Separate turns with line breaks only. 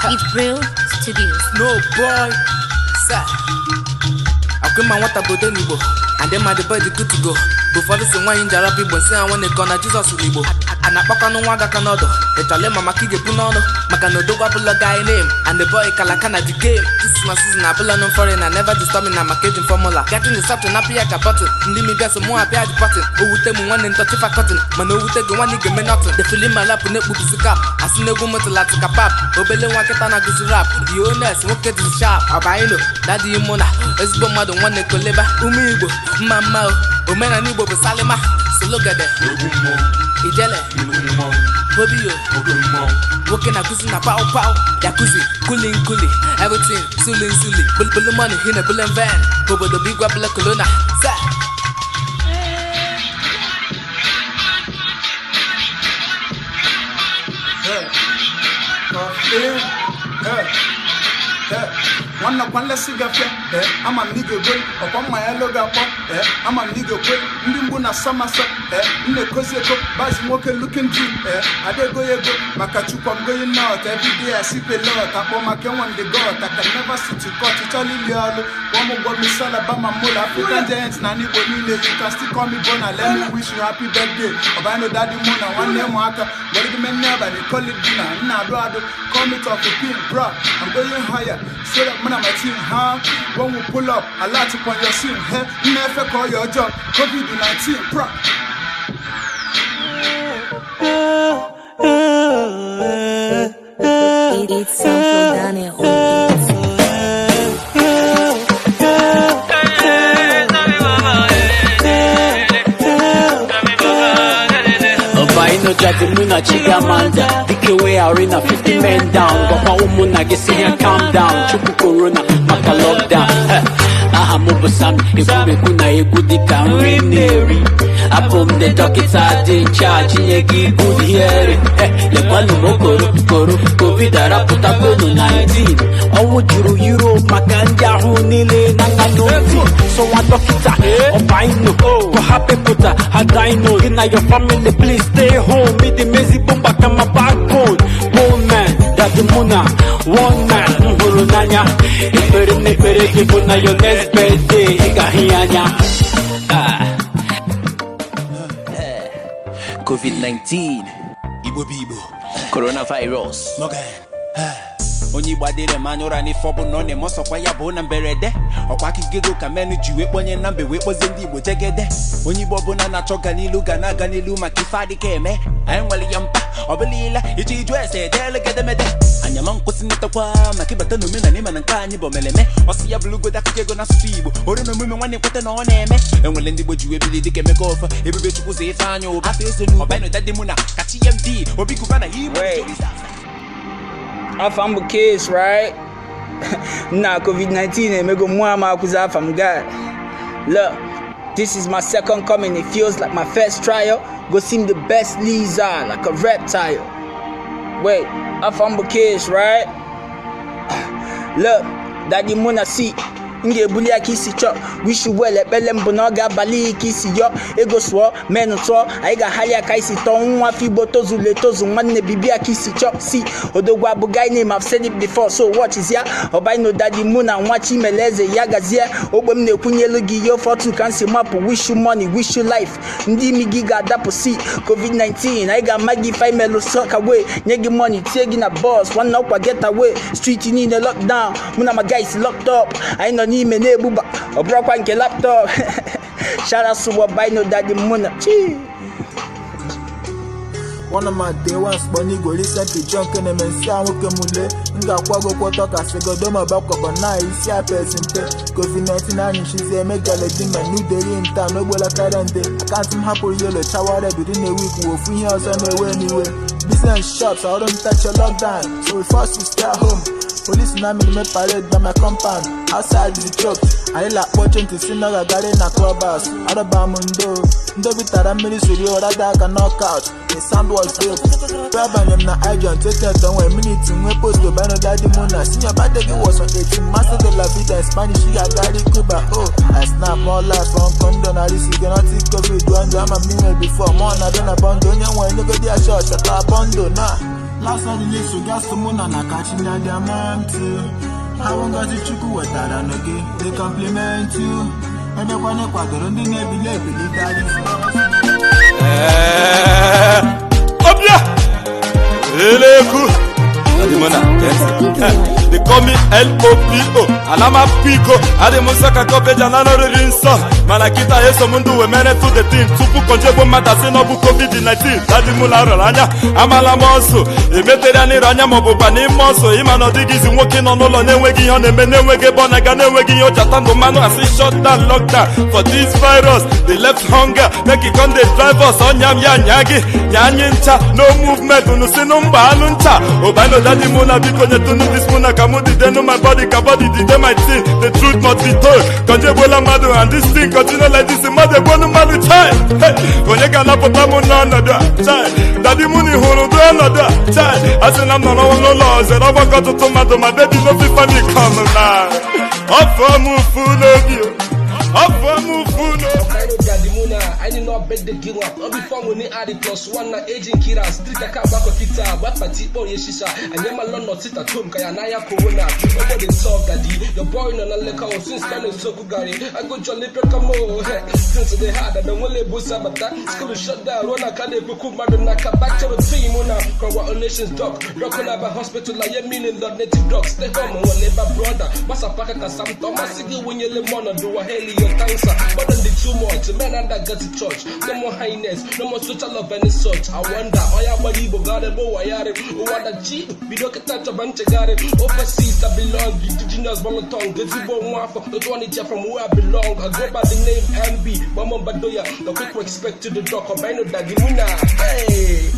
With Real Studios.
No boy, sir. I quit my water boat anymore. And then my body good to go. Before this one in Jara people say I want to call Jesus Libo. And I pack on one Canado. It's a lemma Makige Punono. Macano do apple guy name. And the boy Kalakana the game. This is my season. I pull on foreign. I never disturb me. I'm a caging formula. Getting the subject up here. Button. Leave me get some more appear the button. Who would take me one in 35 cotton? Man, who would take one nigga me nothing. The feeling my lap in it with the cap. I see no woman to like a pap. Obele one ketana goes rap. The owners won't get this sharp. Abaino. Daddy Mona. It's go mother one nickel liver. Umibo. Mama. Omena Nibo Salima. So look at that. Ijele. Bobio. Working a cousin a pow pow. Jacuzzi. Cooling. Everything. Suli. Bull money in a bull and van. Bobo the big wapla colonna. Sa.
One less cigar, I'm a nigga boy, upon my logo, I'm a nigga boy, Nimbuna Samasa, in the Coseko, Basimoke looking deep, I did go, Makachu, I'm going out every day. I see the Lord, I want my can one the God, I can never sit to cut it all in the other. One more got me Salabama Mola, African Giants, Nani Bonile, you can still call me Bona, let me wish you happy birthday. Obano Daddy Mona, one name Waka, what do you mean never? They call it dinner, now, brother, call me to a pin, bro, I'm going higher, so that man, my team, huh? When we pull up, a lot upon your scene, huh? Never call your job, COVID-19, bro.
It's Santo Daniel.
No Jadimuna Chigamanda, DKW Arena 50 men down. Papa Umuna get here, calm down. Chuku Corona, Maka lockdown. Aha Mobosam, if you kuna a goody can renary. Upon the dockets are in charge, ye good hearing. The Palumokoro, COVID Araputa 19. Oh, would you Euro, Makanja, Hunile, Nangano. So one doctor, or Bino, or Happy Puta, Hadino, in your family, please stay home. Me the mezi bomba kama backbone. One man, that's the Muna. One man, Mburunanya. Ipere kibuna your next birthday. Ikahianya.
COVID-19.
Ibo.
Coronavirus.
Okay.
Onyi badere manyora ni fobu no ne moso kwa ya bo na mberede okwa kigego ka menu jiwe kponye na mbe we kpoze ndi igbo jegede onyi bobo na na choga nilu ga nilu maka ifadi keme enwele yampa obelila iji ese delegede mede anyama nkwusi nitakwa maka ibata no mena ni mana nka anyi bo meleme osi ya blugo da kigego na sufibo oro no mume nwanne kwete na ọ na-eme enwele ndi igbo jiwe bili dike meka ofa ebube chukwu ze ife anya oba feso nu obano dadi muna ka TMD obi kubana hibo
Afam case, right? Nah, COVID-19 and mego muama kuza afam God. Look, this is my second coming. It feels like my first trial. Go seem the best Lisa, like a reptile. Wait, afam case, right? Look, Daddy Muna see. Nge buli akisi cho wish well ebele mbonoga bali kisi yo ego so men so aiga halia kaisi to nwa fibo tozule tozu nwanne bibi akisi cho see odogwa bu guy name I've said it before, so what is ya obai no Daddy Muna nwachi meleze yagazia ogbem na ekunyelu gi yo for to can see map wish you money wish you life ndi mi giga dapo see COVID-19 aiga magify melo sock away nyegi money tegi na boss one up get away street in the lockdown muna my guys locked up I know ni mene buba obrakwa nke laptop. Shout out to Obino Daddy Muna.
One of my day ones bunny go listen to junk and men say I woke mule nga kwago kwota ka se go do my back up na isi a person te COVID-19 and she say make a letting my new day in town no bola karande I can't happen yellow shower within a week wo free house on the way anyway business shops I don't touch a lockdown so we forced to stay home. Police na me parade by my compound. Outside the truck, I like watching to see no gari na clubhouse. Arabamundo, ndo bitara mili studio that can knock out. The sound was dope. Problem na agent take it on 1 minute. We post to Obino Daddy Muna. Senior birthday was on 18. Master de la vida in Spanish. She got gari Cuba. Oh, I snap more life from Condon. I see cannot take COVID. Do I'm a minute before more. I don't abandon you when you go there short. Shut up, abandon nah. Last suddenly so gas to moon and I catching that diamond. How long got the chuku with that and again they compliment you. And the one equator on the navy believe that is
Obia! Really cool. They call me L.O.P.O. Alama Pico. Ademusaka Kope Janano Rinson. Manakita Yeso Mundu we mene to the team. Tupu Konjebo Matasino Bu COVID-19. Tadimula Ranya. Amala Monso. Emeteriani Ranya Mobopani Monso. Imano Digis working on all on Newegi on the Menewege Bonaga Newegi on Jatando Mano as it shut down lockdown. For this virus, they left hunger. Make it on the drivers on Yam Yanyagi. Yanyincha. No movement. Unusinumba Anuncha. Obano Daddy Muna because you don't know this Muna Kamudi. They know my body, Kabodi, they my thing. The truth must be told. Konjebola Madu and this thing continue like this. Mother Bono Madu child. When you can up a another child. Daddy Muni Horo do another child. I said I'm not no laws. And I've got to tomato. My baby no be funny come now. Up for move food of you. Up for move food of
I did not bet the game up. I'll be found when they add it +1 na agent Kira. Street a car back of Kita. What party or Yeshisha. And then my Lord not sit at home. Kayanaya Corona. Nobody talk daddy. The boy no leka since kind of so good guy. I go Johnny Pekamo. Since they had the only busa but that school shut down. Rona Kade Puku Madonaka back to the team. Kwa nations doc. Rokonaba hospital. I am meaning the native dogs. Stay home and labor brother. Masa Paka Kasam Thomas. When you live on do a heli your cancer. But then the too much. Men and that got to church. No more highness, no more social love any such. I wonder, Oya Balibo got a boy, who want a cheap, we don't get touch a bunch of got it. Overseas, I belong, indigenous Boloton, Gazibo Mwafo, the 20 from where I belong. I go by the name MB, Mama Badoya, the quick respect to the doc, of Bino Daddy Muna. Hey!